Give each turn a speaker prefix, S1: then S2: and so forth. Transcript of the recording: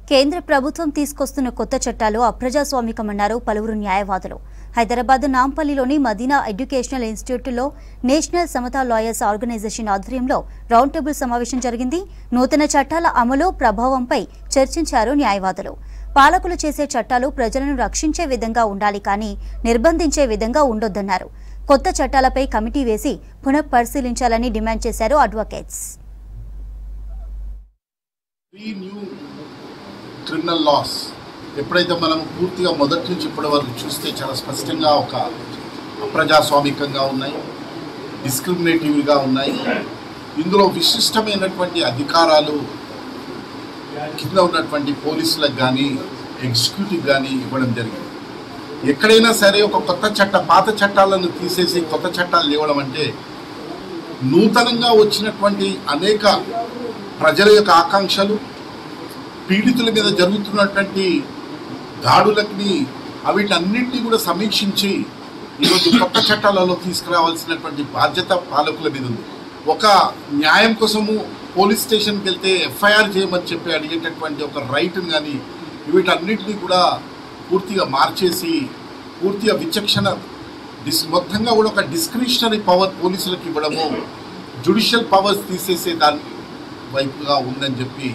S1: కేంద్ర ప్రభుత్వం తీసుకొస్తున్న కొత్త చట్టాలు అప్రజాస్వామికమన్నారు పలువురు న్యాయవాదులు. హైదరాబాద్ నాంపల్లిలోని మదీనా ఎడ్యుకేషనల్ ఇన్స్టిట్యూట్లో నేషనల్ సమతా లాయర్స్ ఆర్గనైజేషన్ ఆధ్వర్యంలో రౌండ్ టేబుల్ సమావేశం జరిగింది. నూతన చట్టాల అమలు ప్రభావంపై చర్చించారు న్యాయవాదులు. పాలకులు చేసే చట్టాలు ప్రజలను రక్షించే విధంగా ఉండాలి కానీ నిర్బంధించే విధంగా ఉండొద్దన్నారు. కొత్త చట్టాలపై కమిటీ వేసి పునఃపరిశీలించాలని డిమాండ్ చేశారు అడ్వకేట్స్.
S2: క్రిమినల్ లాస్ ఎప్పుడైతే మనం పూర్తిగా మొదటి నుంచి ఇప్పటి వరకు చూస్తే చాలా స్పష్టంగా ఒక అప్రజాస్వామికంగా ఉన్నాయి, డిస్క్రిమినేటివ్గా ఉన్నాయి. ఇందులో విశిష్టమైనటువంటి అధికారాలు కింద ఉన్నటువంటి పోలీసులకు కానీ ఎగ్జిక్యూటివ్ కానీ ఇవ్వడం జరిగింది. ఎక్కడైనా సరే ఒక కొత్త చట్టం పాత చట్టాలను తీసేసి కొత్త చట్టాలు ఇవ్వడం అంటే నూతనంగా వచ్చినటువంటి అనేక ప్రజల యొక్క ఆకాంక్షలు, పీడితుల మీద జరుగుతున్నటువంటి దాడులకి వీటన్నింటినీ కూడా సమీక్షించి ఈరోజు కొత్త చట్టాలలో తీసుకురావాల్సినటువంటి బాధ్యత పాలకుల మీద ఉంది. ఒక న్యాయం కోసము పోలీస్ స్టేషన్కి వెళ్తే ఎఫ్ఐఆర్ చేయమని చెప్పి అడిగేటటువంటి ఒక రైట్ని కానీ వీటన్నిటినీ కూడా పూర్తిగా మార్చేసి పూర్తిగా విచక్షణ మొత్తంగా కూడా ఒక డిస్క్రిషనరీ పవర్ పోలీసులకు ఇవ్వడము, జ్యుడిషియల్ పవర్స్ తీసేసే దాని వైపుగా ఉందని చెప్పి